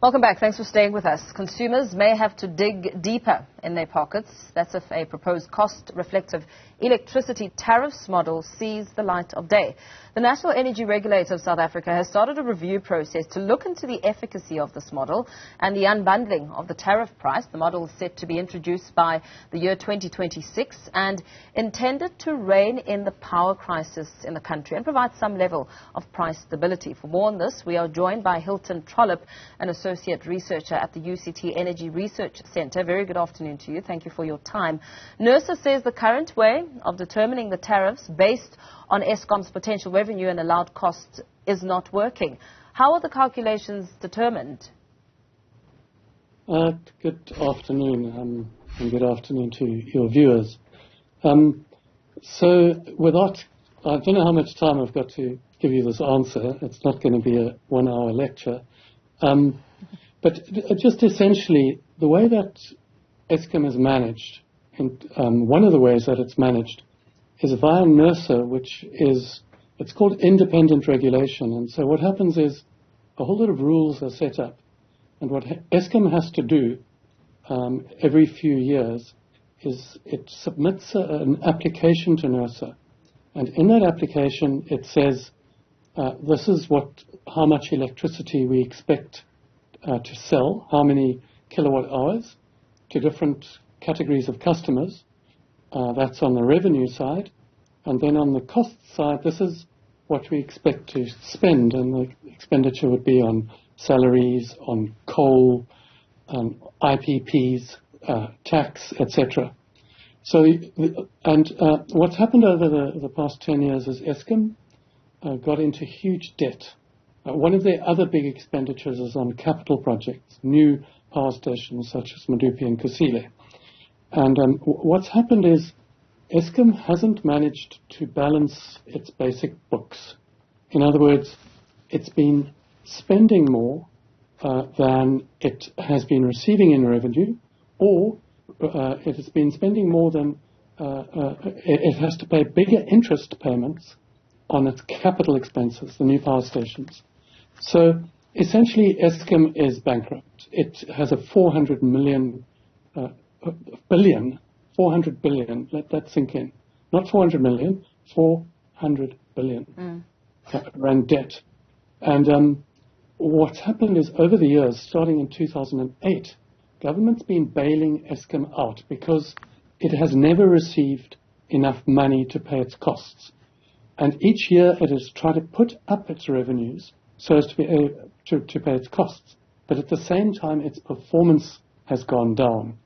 Welcome back. Thanks for staying with us. Consumers may have to dig deeper in their pockets. That's if a proposed cost-reflective electricity tariffs model sees the light of day. The National Energy Regulator of South Africa has started a review process to look into the efficacy of this model and the unbundling of the tariff price. The model is set to be introduced by the year 2026 and intended to rein in the power crisis in the country and provide some level of price stability. For more on this, we are joined by Hilton Trollip, an associate researcher at the UCT Energy Research Centre. Very good afternoon to you. Thank you for your time. NERSA says the current way of determining the tariffs based on Eskom's potential revenue and allowed costs is not working. How are the calculations determined? Good afternoon, and good afternoon to your viewers. I don't know how much time I've got to give you this answer. It's not going to be a 1-hour lecture. But just essentially, the way that Eskom is managed, and one of the ways that it's managed is via NERSA, it's called independent regulation. And so what happens is a whole lot of rules are set up. And what Eskom has to do every few years is it submits an application to NERSA. And in that application, it says, this is how much electricity we expect to sell, how many kilowatt hours to different categories of customers. That's on the revenue side. And then on the cost side, this is what we expect to spend. And the expenditure would be on salaries, on coal, on IPPs, tax, etc. So, what's happened over the past 10 years is Eskom got into huge debt. One of their other big expenditures is on capital projects, new power stations such as Medupi and Kusile. And what's happened is Eskom hasn't managed to balance its basic books. In other words, it's been spending more than it has been receiving in revenue, or it has been spending more than it has to pay bigger interest payments on its capital expenses, the new power stations. So essentially, Eskom is bankrupt. It has a 400 billion, let that sink in. Not 400 million, 400 billion rand debt. And what's happened is over the years, starting in 2008, government's been bailing Eskom out because it has never received enough money to pay its costs. And each year it has tried to put up its revenues so as to be able to pay its costs. But at the same time, its performance has gone down.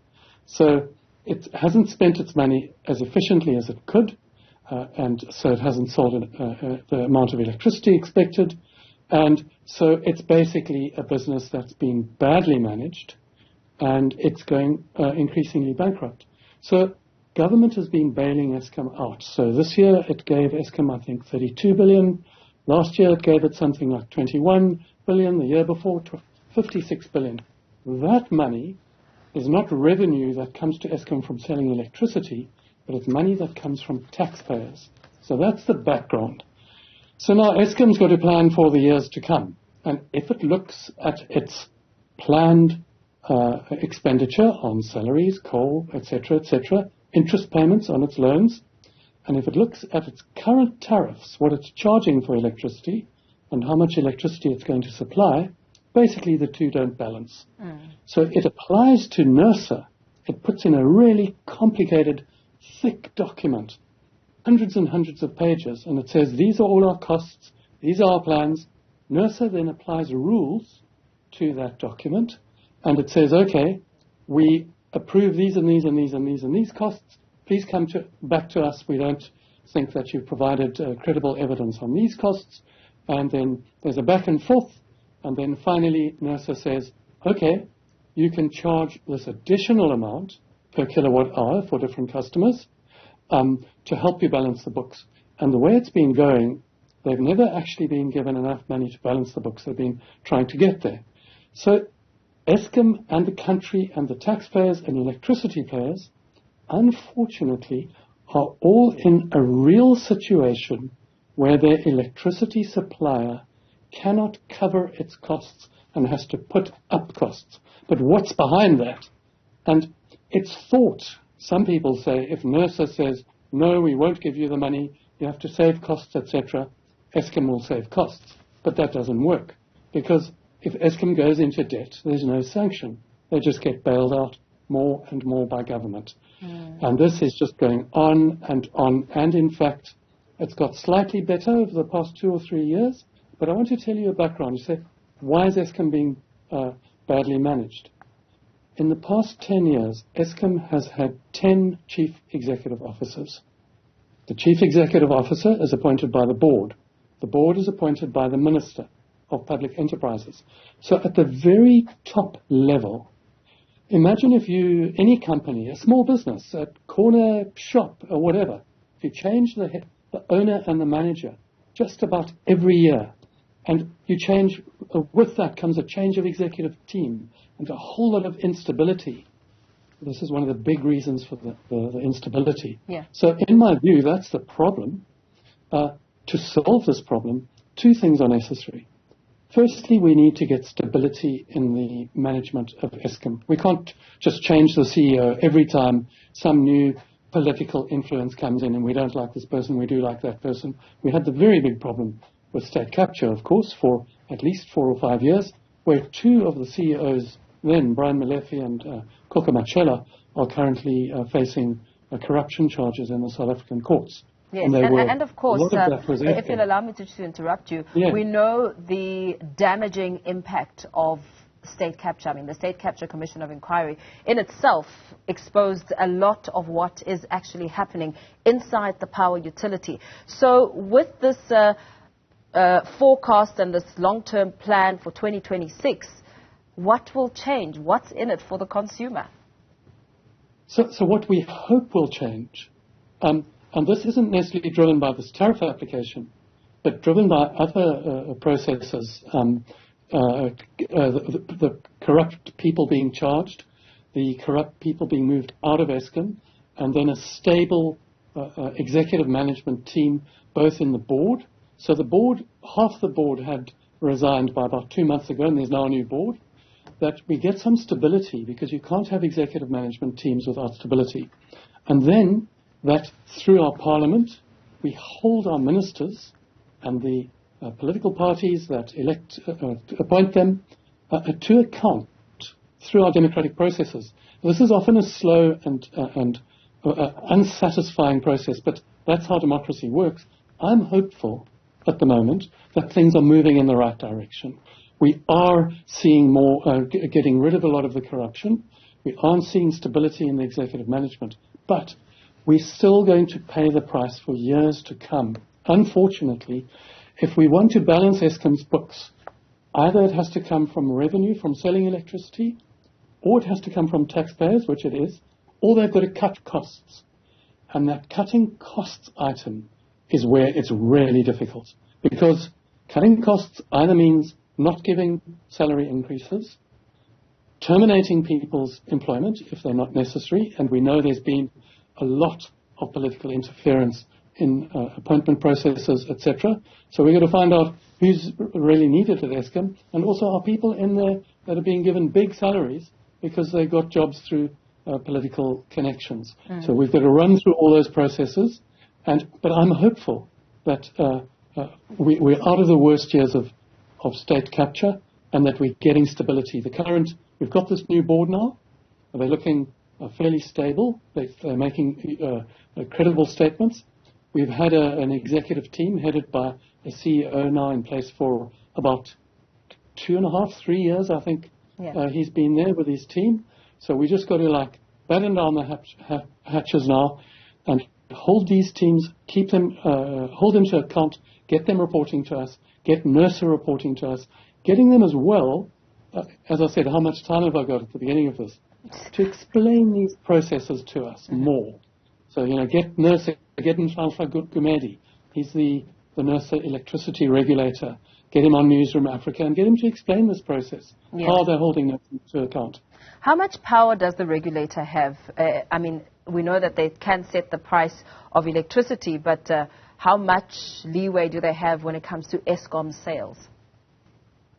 So it hasn't spent its money as efficiently as it could, and so it hasn't sold the amount of electricity expected. And so it's basically a business that's been badly managed, and it's going increasingly bankrupt. So government has been bailing Eskom out. So this year it gave Eskom, I think, 32 billion. Last year it gave it something like 21 billion. The year before, 56 billion. That money is not revenue that comes to Eskom from selling electricity, but it's money that comes from taxpayers. So that's the background. So now Eskom's got a plan for the years to come. And if it looks at its planned expenditure on salaries, coal, etc., interest payments on its loans, and if it looks at its current tariffs, what it's charging for electricity, and how much electricity it's going to supply, basically the two don't balance. So it applies to NERSA. It puts in a really complicated, thick document, hundreds and hundreds of pages, and it says, these are all our costs, these are our plans. NERSA then applies rules to that document, and it says, okay, we approve these and these and these and these and these costs. Please come back to us. We don't think that you've provided credible evidence on these costs. And then there's a back and forth. And then finally, NERSA says, okay, you can charge this additional amount per kilowatt hour for different customers to help you balance the books. And the way it's been going, they've never actually been given enough money to balance the books. They've been trying to get there. So Eskom and the country and the taxpayers and electricity players, unfortunately, are all in a real situation where their electricity supplier cannot cover its costs and has to put up costs. But what's behind that? And it's thought, some people say, if NERSA says, no, we won't give you the money, you have to save costs, etc., Eskom will save costs. But that doesn't work, because if Eskom goes into debt, there's no sanction. They just get bailed out more and more by government. And this is just going on and on. And in fact, it's got slightly better over the past 2 or 3 years. But I want to tell you a background. You say, why is Eskom being badly managed? In the past 10 years, Eskom has had 10 chief executive officers. The chief executive officer is appointed by the board. The board is appointed by the Minister of Public Enterprises. So at the very top level, imagine if you, any company, a small business, a corner shop or whatever, if you change the owner and the manager just about every year, and you change, with that comes a change of executive team and a whole lot of instability. This is one of the big reasons for the instability. Yeah. So in my view, that's the problem. To solve this problem, 2 things are necessary. Firstly, we need to get stability in the management of Eskom. We can't just change the CEO every time some new political influence comes in and we don't like this person, we do like that person. We had the very big problem with state capture, of course, for at least 4 or 5 years, where 2 of the CEOs then, Brian Molefe and Koka Machela, are currently facing corruption charges in the South African courts. Yes, and of course, if you'll allow me to interrupt you, yeah. We know the damaging impact of state capture. I mean, the State Capture Commission of Inquiry in itself exposed a lot of what is actually happening inside the power utility. So with this forecast and this long-term plan for 2026, what will change? What's in it for the consumer? So what we hope will change, and this isn't necessarily driven by this tariff application, but driven by other processes, the corrupt people being charged, the corrupt people being moved out of Eskom, and then a stable executive management team, both in the board. So the board, half the board had resigned by about 2 months ago, and there's now a new board. That we get some stability, because you can't have executive management teams without stability. And then that through our parliament, we hold our ministers and the political parties that appoint them to account through our democratic processes. This is often a slow and unsatisfying process, but that's how democracy works. I'm hopeful at the moment that things are moving in the right direction. We are seeing more, getting rid of a lot of the corruption. We aren't seeing stability in the executive management, but we're still going to pay the price for years to come. Unfortunately, if we want to balance Eskom's books, either it has to come from revenue from selling electricity, or it has to come from taxpayers, which it is, or they've got to cut costs. And that cutting costs item is where it's really difficult, because cutting costs either means not giving salary increases, terminating people's employment if they're not necessary, and we know there's been a lot of political interference in appointment processes, etc. So we've got to find out who's really needed at Eskom, and also are people in there that are being given big salaries because they got jobs through political connections. So we've got to run through all those processes, but I'm hopeful that we're out of the worst years of state capture, and that we're getting stability. We've got this new board now. They're looking fairly stable. They're making credible statements. We've had an executive team headed by a CEO now in place for about 2.5, 3 years, I think. Yeah. He's been there with his team. So we just got to batten down the hatches now and hold these teams, keep them, hold them to account, get them reporting to us, get NERSA reporting to us, getting them as well, as I said, how much time have I got at the beginning of this, to explain these processes to us more. So, get NERSA, get Nhlanhla Gumede. He's the NERSA electricity regulator. Get him on Newzroom Afrika and get him to explain this process, how they're holding them to account. How much power does the regulator have? We know that they can set the price of electricity, but how much leeway do they have when it comes to Eskom sales?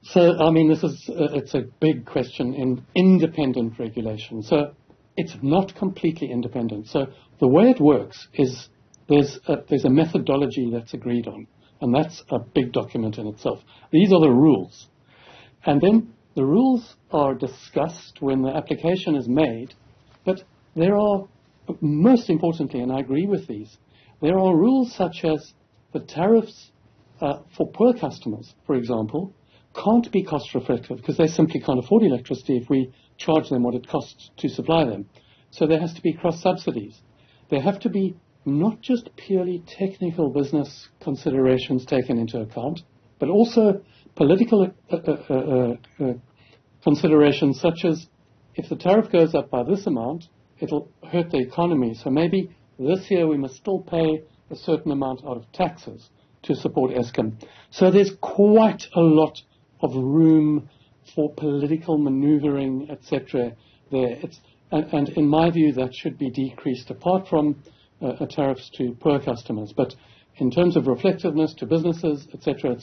So, I mean, it's a big question in independent regulation. So it's not completely independent. So the way it works is there's a methodology that's agreed on, and that's a big document in itself. These are the rules. And then the rules are discussed when the application is made, but there are, most importantly, and I agree with these, there are rules such as the tariffs for poor customers, for example, can't be cost reflective because they simply can't afford electricity if we charge them what it costs to supply them. So there has to be cross subsidies. There have to be not just purely technical business considerations taken into account, but also political considerations such as if the tariff goes up by this amount, it'll hurt the economy. So maybe this year we must still pay a certain amount out of taxes to support Eskom. So there's quite a lot of room for political maneuvering, etc. there. And in my view, that should be decreased apart from tariffs to poor customers. But in terms of reflectiveness to businesses, etc.,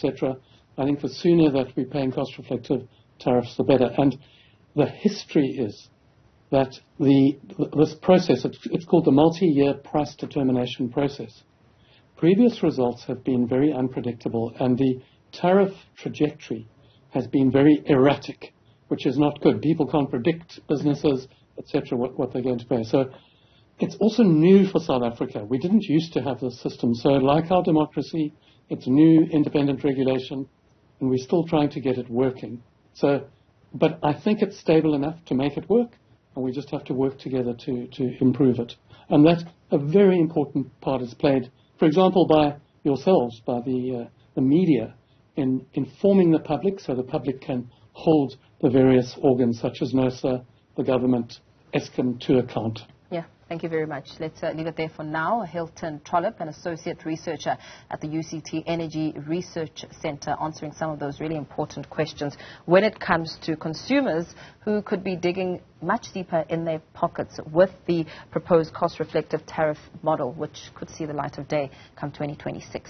I think the sooner that we're paying cost-reflective tariffs, the better. And the history is that this process, it's called the multi-year price determination process. Previous results have been very unpredictable, and the tariff trajectory has been very erratic, which is not good. People can't predict, businesses, etc., what they're going to pay. So it's also new for South Africa. We didn't used to have this system. So like our democracy, it's new independent regulation, and we're still trying to get it working. So, but I think it's stable enough to make it work, and we just have to work together to improve it. And that a very important part is played, for example, by yourselves, by the media, in informing the public so the public can hold the various organs such as NERSA, the government, Eskom to account. Yeah, thank you very much. Let's leave it there for now. Hilton Trollip, an associate researcher at the UCT Energy Research Centre, answering some of those really important questions when it comes to consumers who could be digging much deeper in their pockets with the proposed cost-reflective tariff model, which could see the light of day come 2026.